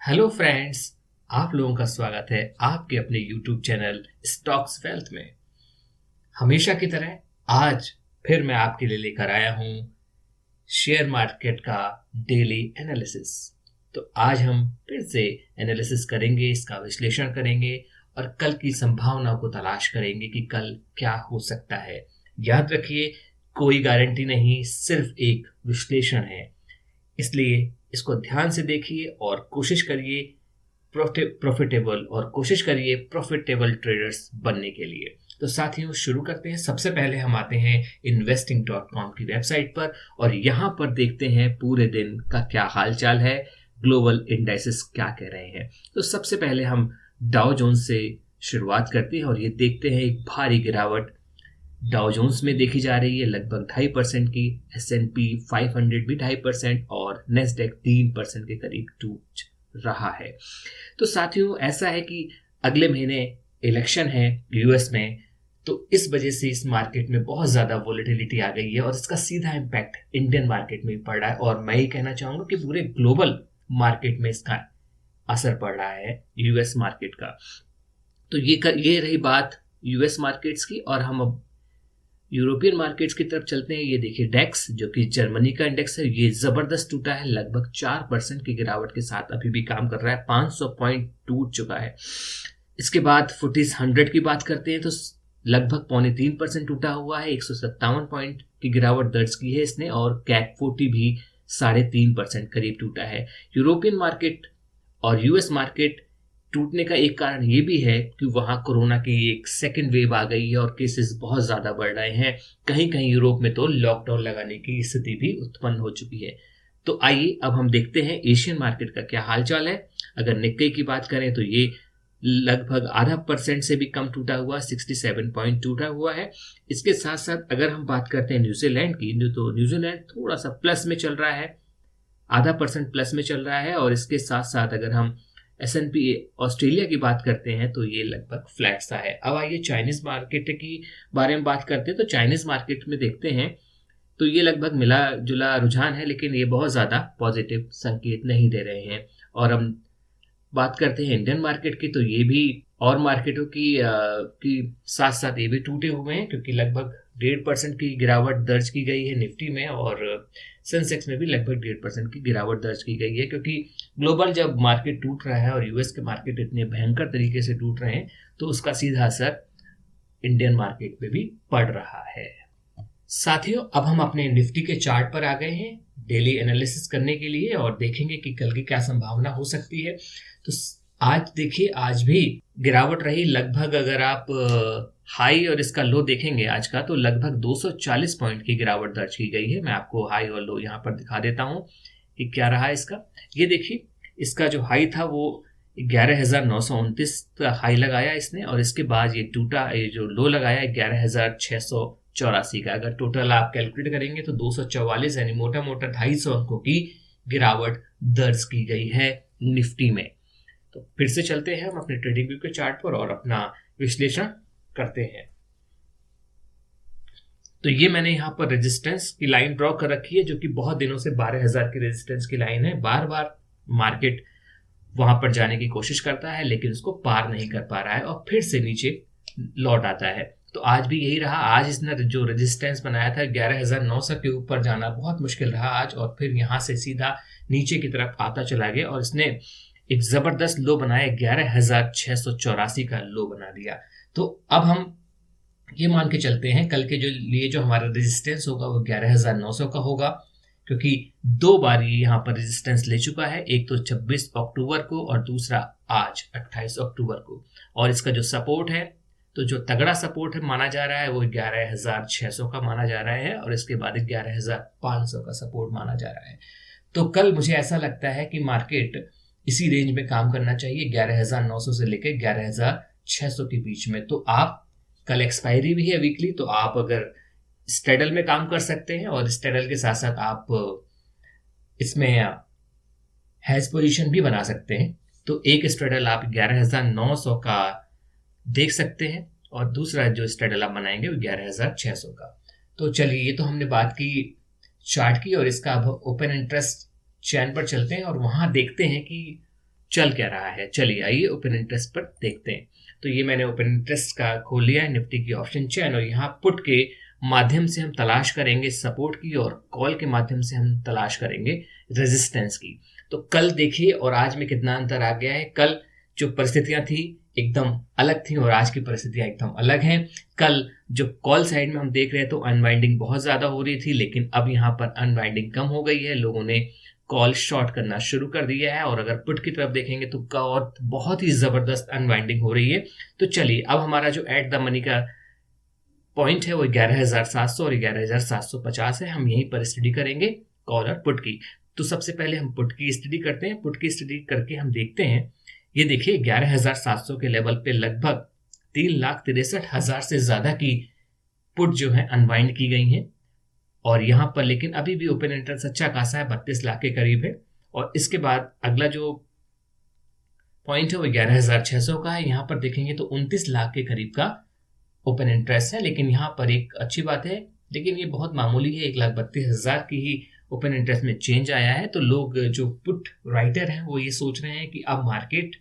Hello friends. आप लोगों का स्वागत है आपके अपने यूट्यूब चैनल स्टॉक्स वेल्थ में। हमेशा की तरह आज फिर मैं आपके लिए लेकर आया हूं शेयर मार्केट का डेली एनालिसिस। तो आज हम फिर से एनालिसिस करेंगे, इसका विश्लेषण करेंगे और कल की संभावना को तलाश करेंगे कि कल क्या हो सकता है। याद रखिए, कोई गारंटी नहीं, सिर्फ एक विश्लेषण है, इसलिए इसको ध्यान से देखिए और कोशिश करिए प्रॉफिटेबल ट्रेडर्स बनने के लिए। तो साथियों, शुरू करते हैं। सबसे पहले हम आते हैं investing.com की वेबसाइट पर और यहाँ पर देखते हैं पूरे दिन का क्या हाल चाल है, ग्लोबल इंडाइसेस क्या कह रहे हैं। तो सबसे पहले हम डाउ जोन्स से शुरुआत करते हैं और ये देखते हैं एक भारी गिरावट डाउ जोन्स में देखी जा रही है, लगभग 2.5% की। S&P 500 भी 2.5% और नेस्डेक 3% के करीब टूट रहा है। तो साथियों, ऐसा है कि अगले महीने इलेक्शन है यूएस में, तो इस वजह से इस मार्केट में बहुत ज़्यादा वॉलेटिलिटी आ गई है और इसका सीधा इम्पैक्ट इंडियन मार्केट में भी पड़ रहा है। और मैं ये कहना चाहूँगा कि पूरे ग्लोबल मार्केट में इसका असर पड़ रहा है, यूएस मार्केट का। तो ये रही बात यूएस मार्केट्स की। और हम अब यूरोपियन मार्केट्स की तरफ चलते हैं। ये देखिए, डेक्स जो कि जर्मनी का इंडेक्स है, ये जबरदस्त टूटा है, लगभग 4% की गिरावट के साथ अभी भी काम कर रहा है, 500 पॉइंट टूट चुका है। इसके बाद फुटीज 100 की बात करते हैं तो लगभग 3.25% टूटा हुआ है, 157 पॉइंट की गिरावट दर्ज की है इसने। और कैक 40 भी 3.5% करीब टूटा है। यूरोपियन मार्केट और यूएस मार्केट टूटने का एक कारण ये भी है कि वहां कोरोना की एक सेकेंड वेव आ गई है और केसेस बहुत ज्यादा बढ़ रहे हैं। कहीं कहीं यूरोप में तो लॉकडाउन लगाने की स्थिति भी उत्पन्न हो चुकी है। तो आइए अब हम देखते हैं एशियन मार्केट का क्या हालचाल है। अगर निक्केई की बात करें तो ये लगभग 0.5% से भी कम टूटा हुआ, 67 पॉइंट टूटा हुआ है। इसके साथ साथ अगर हम बात करते हैं न्यूजीलैंड की, तो न्यूजीलैंड थोड़ा सा प्लस में चल रहा है, 0.5% प्लस में चल रहा है। और इसके साथ साथ अगर हम S&P ऑस्ट्रेलिया की बात करते हैं तो ये लगभग फ्लैट सा है। अब आइए चाइनीज मार्केट की बारे में बात करते हैं। तो चाइनीज मार्केट में देखते हैं तो ये लगभग मिला जुला रुझान है, लेकिन ये बहुत ज़्यादा पॉजिटिव संकेत नहीं दे रहे हैं। और हम बात करते हैं इंडियन मार्केट की, तो ये भी और मार्केटों की साथ साथ ये भी टूटे हुए हैं, क्योंकि लगभग 1.5% की गिरावट दर्ज की गई है निफ्टी में और सेंसेक्स में भी लगभग 1.5% की गिरावट दर्ज की गई है। क्योंकि ग्लोबल जब मार्केट टूट रहा है और यूएस के मार्केट इतने भयंकर तरीके से टूट रहे हैं, तो उसका सीधा असर इंडियन मार्केट पे भी पड़ रहा है। साथियों, अब हम अपने निफ्टी के चार्ट पर आ गए हैं डेली एनालिसिस करने के लिए और देखेंगे कि कल की क्या संभावना हो सकती है। तो आज देखिए, आज भी गिरावट रही। लगभग अगर आप हाई और इसका लो देखेंगे आज का, तो लगभग 240 पॉइंट की गिरावट दर्ज की गई है। मैं आपको हाई और लो यहाँ पर दिखा देता हूँ कि क्या रहा है इसका। ये देखिए, इसका जो हाई था वो 11,929 हाई लगाया इसने, और इसके बाद ये टूटा, ये जो लो लगाया 11,684 का। अगर टोटल आप कैलकुलेट करेंगे तो 244 यानी मोटा मोटा 250 अंकों की गिरावट दर्ज की गई है निफ्टी में। तो फिर से चलते हैं हम अपने ट्रेडिंग व्यू के चार्ट पर और अपना विश्लेषण करते हैं। तो ये मैंने यहाँ पर रेजिस्टेंस की लाइन ड्रॉ कर रखी है, जो कि बहुत दिनों से 12,000 की रेजिस्टेंस की लाइन है। बार बार मार्केट वहां पर जाने की कोशिश करता है, लेकिन उसको पार नहीं कर पा रहा है और फिर से नीचे लौट आता है। तो आज भी यही रहा। आज इसने जो रेजिस्टेंस बनाया था 11,900 के ऊपर जाना बहुत मुश्किल रहा आज, और फिर यहाँ से सीधा नीचे की तरफ आता चला गया और इसने एक जबरदस्त लो बनाया, 11,684 का लो बना दिया। तो अब हम ये मान के चलते हैं कल के लिए जो हमारा रेजिस्टेंस होगा वो 11,900 का होगा, क्योंकि 2 बार ये यहाँ पर रेजिस्टेंस ले चुका है, एक तो 26 अक्टूबर को और दूसरा आज 28 अक्टूबर को। और इसका जो सपोर्ट है, तो जो तगड़ा सपोर्ट है माना जा रहा है वो 11,600 का माना जा रहा है, और इसके बाद 11,500 का सपोर्ट माना जा रहा है। तो कल मुझे ऐसा लगता है कि मार्केट इसी रेंज में काम करना चाहिए, 11,900 से लेकर 11,600 के बीच में। तो आप कल एक्सपायरी भी है वीकली, तो आप अगर स्ट्रेडल में काम कर सकते हैं और स्ट्रेडल के साथ साथ आप इसमें हैज पोजीशन भी बना सकते हैं। तो एक स्ट्रेडल आप 11,900 का देख सकते हैं और दूसरा जो स्ट्रेडल आप बनाएंगे वो 11,600 का। तो चलिए, ये तो हमने बात की चार्ट की, और इसका अब ओपन इंटरेस्ट चैन पर चलते हैं और वहां देखते हैं कि चल क्या रहा है। चलिए आइए ओपन इंटरेस्ट पर देखते हैं। तो ये मैंने ओपन इंटरेस्ट का खोल लिया है निफ्टी की ऑप्शन चेन, और यहाँ पुट के माध्यम से हम तलाश करेंगे सपोर्ट की, और कॉल के माध्यम से हम तलाश करेंगे रेजिस्टेंस की। तो कल देखिए और आज में कितना अंतर आ गया है। कल जो परिस्थितियां थी एकदम अलग थी और आज की परिस्थितियां एकदम अलग हैं। कल जो कॉल साइड में हम देख रहे हैं तो अनवाइंडिंग बहुत ज्यादा हो रही थी, लेकिन अब यहाँ पर अनवाइंडिंग कम हो गई है, लोगों ने कॉल शॉर्ट करना शुरू कर दिया है। और अगर पुट की तरफ देखेंगे तो बहुत ही जबरदस्त अनवाइंडिंग हो रही है। तो चलिए अब हमारा जो एट द मनी का पॉइंट है वो 11,700 और 11,750 है। हम यहीं पर स्टडी करेंगे कॉल और पुट की। तो सबसे पहले हम पुट की स्टडी करते हैं। पुट की स्टडी करके हम देखते हैं, ये देखिए 11,700 के लेवल पे लगभग 3,63,000 से ज्यादा की पुट जो है अनवाइंड की गई हैं। और यहाँ पर लेकिन अभी भी ओपन इंटरेस्ट अच्छा खासा है, 32 लाख के करीब है। और इसके बाद अगला जो पॉइंट है वो 11,600 का है। यहाँ पर देखेंगे तो 29 लाख के करीब का ओपन इंटरेस्ट है। लेकिन यहाँ पर एक अच्छी बात है, लेकिन ये बहुत मामूली है, 1,32,000 की ही ओपन इंटरेस्ट में चेंज आया है। तो लोग जो पुट राइटर हैं वो ये सोच रहे हैं कि अब मार्केट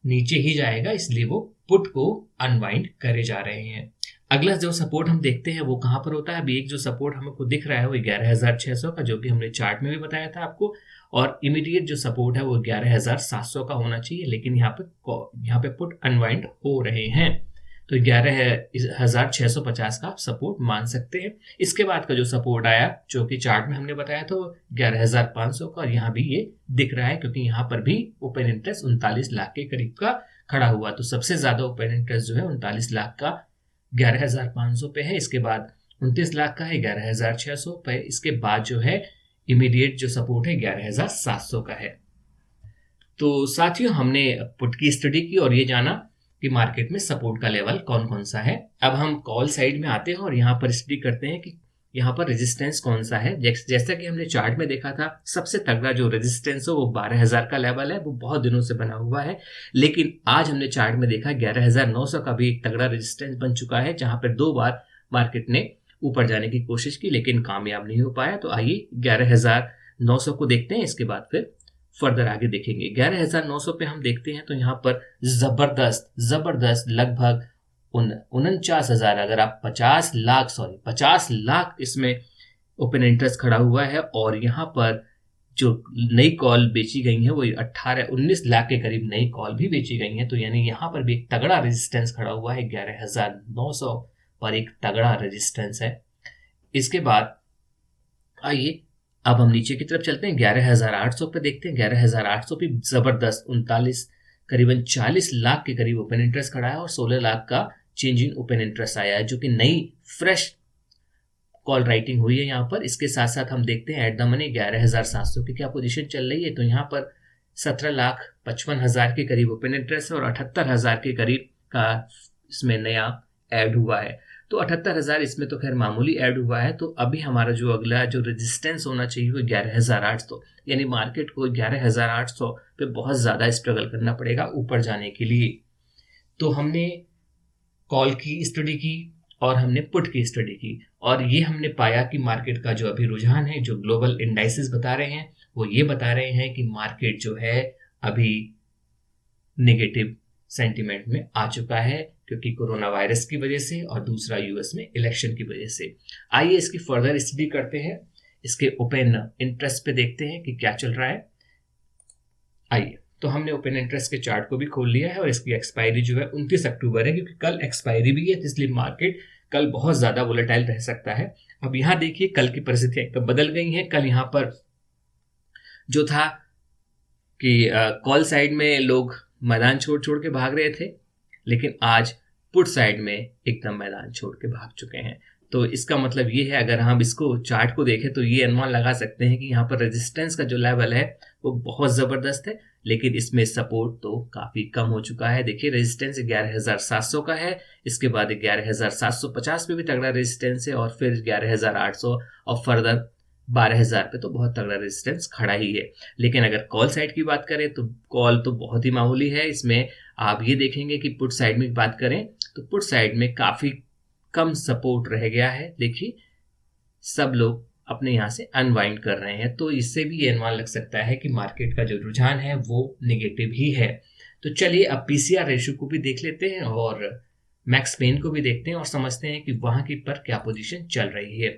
नीचे ही जाएगा, इसलिए वो पुट को अनवाइंड करे जा रहे हैं। अगला जो सपोर्ट हम देखते हैं वो कहां पर होता है। अभी एक जो सपोर्ट हमको दिख रहा है वो 11,600 का, जो कि हमने चार्ट में भी बताया था आपको। और इमीडिएट जो सपोर्ट है वो 11,700 का होना चाहिए, लेकिन यहाँ पे पुट अनवाइंड हो रहे हैं। तो 11,650 का आप सपोर्ट मान सकते हैं। इसके बाद का जो सपोर्ट आया जो कि चार्ट में हमने बताया था वो 11,500 का, और यहाँ भी ये दिख रहा है क्योंकि यहाँ पर भी ओपन इंटरेस्ट 39 लाख के करीब का खड़ा हुआ। तो सबसे ज्यादा ओपन इंटरेस्ट जो है 39 लाख का 11,500 पे है। इसके बाद 29 लाख का है 11,600 पे। इसके बाद जो है इमीडिएट जो सपोर्ट है 11,700 का है। तो साथियों हमने पुट की स्टडी की और ये जाना कि मार्केट में सपोर्ट का लेवल कौन कौन सा है। अब हम कॉल साइड में आते हैं और यहाँ पर स्टडी करते हैं कि यहाँ पर रेजिस्टेंस कौन सा है। जैसा कि हमने चार्ट में देखा था, सबसे तगड़ा जो रेजिस्टेंस हो वो 12,000 का लेवल है, वो बहुत दिनों से बना हुआ है। लेकिन आज हमने चार्ट में देखा 11,900 का भी एक तगड़ा रेजिस्टेंस बन चुका है, जहां पर 2 बार मार्केट ने ऊपर जाने की कोशिश की लेकिन कामयाब नहीं हो पाया। तो आइए 11,900 को देखते हैं, इसके बाद फिर फर्दर आगे देखेंगे। 11,900 पे हम देखते हैं तो यहाँ पर जबरदस्त लगभग 49,000, अगर आप 50 लाख इसमें ओपन इंटरेस्ट खड़ा हुआ है। और यहाँ पर जो नई कॉल बेची गई है वो 19 लाख के करीब नई कॉल भी बेची गई है। तो यानी यहाँ पर भी एक तगड़ा रेजिस्टेंस खड़ा हुआ है, 11,900 पर एक तगड़ा रेजिस्टेंस है। इसके बाद आइए अब हम नीचे की तरफ चलते हैं, 11,800 पे देखते हैं। 11,800 पे जबरदस्त 39 करीबन 40 लाख के करीब ओपन इंटरेस्ट खड़ा है और 16 लाख का चेंज इन ओपन इंटरेस्ट आया है, जो कि नई फ्रेश कॉल राइटिंग हुई है यहाँ पर। इसके साथ साथ हम देखते हैं एट द मनी 11,700 की क्या पोजीशन चल रही है। तो यहाँ पर 17,55,000 के करीब ओपन इंटरेस्ट है और 78,000 के करीब का इसमें नया ऐड हुआ है। तो 78,000 इसमें तो खैर मामूली ऐड हुआ है। तो अभी हमारा जो अगला जो रेजिस्टेंस होना चाहिए वो 11,800, यानी मार्केट को 11,800 पे बहुत ज्यादा स्ट्रगल करना पड़ेगा ऊपर जाने के लिए। तो हमने कॉल की स्टडी की और हमने पुट की स्टडी की, और ये हमने पाया कि मार्केट का जो अभी रुझान है, जो ग्लोबल इंडाइसेस बता रहे हैं, वो ये बता रहे हैं कि मार्केट जो है अभी नेगेटिव सेंटिमेंट में आ चुका है, क्योंकि कोरोना वायरस की वजह से और दूसरा यूएस में इलेक्शन की वजह से। आइए इसकी फर्दर स्टडी करते हैं, इसके ओपन इंटरेस्ट पे देखते हैं कि क्या चल रहा है। आइए, तो हमने ओपन इंटरेस्ट के चार्ट को भी खोल लिया है और इसकी एक्सपायरी जो है 29 अक्टूबर है, क्योंकि कल एक्सपायरी भी है, इसलिए मार्केट कल बहुत ज्यादा वोलेटाइल रह सकता है। अब यहाँ देखिए कल की परिस्थितियां एकदम बदल गई हैं। कल यहाँ पर जो था कि कॉल साइड में लोग मैदान छोड़ छोड़ के भाग रहे थे, लेकिन आज पुट साइड में एकदम मैदान छोड़ के भाग चुके हैं। तो इसका मतलब ये है, अगर हम इसको चार्ट को देखें तो ये अनुमान लगा सकते हैं कि यहाँ पर रेजिस्टेंस का जो लेवल है वो बहुत जबरदस्त है, लेकिन इसमें सपोर्ट तो काफी कम हो चुका है। देखिए रेजिस्टेंस 11,700 का है, इसके बाद 11,750 पे भी तगड़ा रेजिस्टेंस है, और फिर 11,800 और फर्दर 12,000 पे तो बहुत तगड़ा रेजिस्टेंस खड़ा ही है। लेकिन अगर कॉल साइड की बात करें तो कॉल तो बहुत ही मामूली है। इसमें आप ये देखेंगे कि पुट साइड में बात करें तो पुट साइड में काफी कम सपोर्ट रह गया है। देखिए सब लोग अपने यहाँ से अनवाइंड कर रहे हैं, तो इससे भी ये अनुमान लग सकता है कि मार्केट का जो रुझान है वो निगेटिव ही है। तो चलिए अब पीसीआर रेशियो को भी देख लेते हैं और मैक्स पेन को भी देखते हैं और समझते हैं कि वहां की पर क्या पोजीशन चल रही है।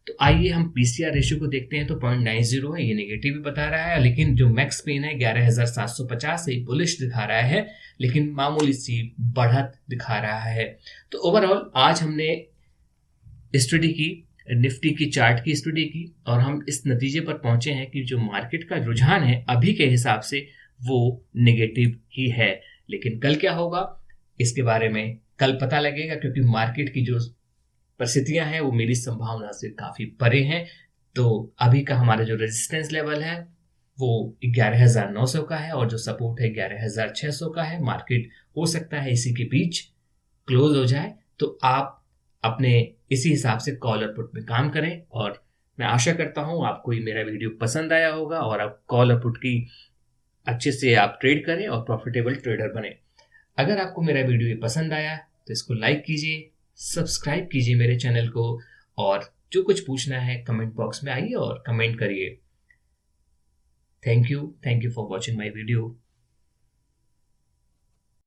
तो आइए हम पीसीआर रेशियो को देखते हैं। तो 0.90 है, ये नेगेटिव भी बता रहा है, लेकिन जो मैक्स पेन है 11,750 है, बुलिश दिखा रहा है, लेकिन मामूली सी बढ़त दिखा रहा है। तो ओवरऑल आज हमने स्टडी की, निफ्टी की चार्ट की स्टडी की, और हम इस नतीजे पर पहुंचे हैं कि जो मार्केट का रुझान है अभी के हिसाब से वो नेगेटिव ही है। लेकिन कल क्या होगा इसके बारे में कल पता लगेगा, क्योंकि मार्केट की जो परिस्थितियां हैं वो मेरी संभावना से काफी परे हैं। तो अभी का हमारा जो रेजिस्टेंस लेवल है वो 11,900 का है और जो सपोर्ट है 11,600 का है। मार्केट हो सकता है इसी के बीच क्लोज हो जाए, तो आप अपने इसी हिसाब से कॉल और पुट में काम करें। और मैं आशा करता हूं आपको ये मेरा वीडियो पसंद आया होगा और आप कॉल और पुट की अच्छे से आप ट्रेड करें और प्रॉफिटेबल ट्रेडर बने। अगर आपको मेरा वीडियो ये पसंद आया तो इसको लाइक कीजिए, सब्सक्राइब कीजिए मेरे चैनल को, और जो कुछ पूछना है कमेंट बॉक्स में आइए और कमेंट करिए। Thank you for watching my video.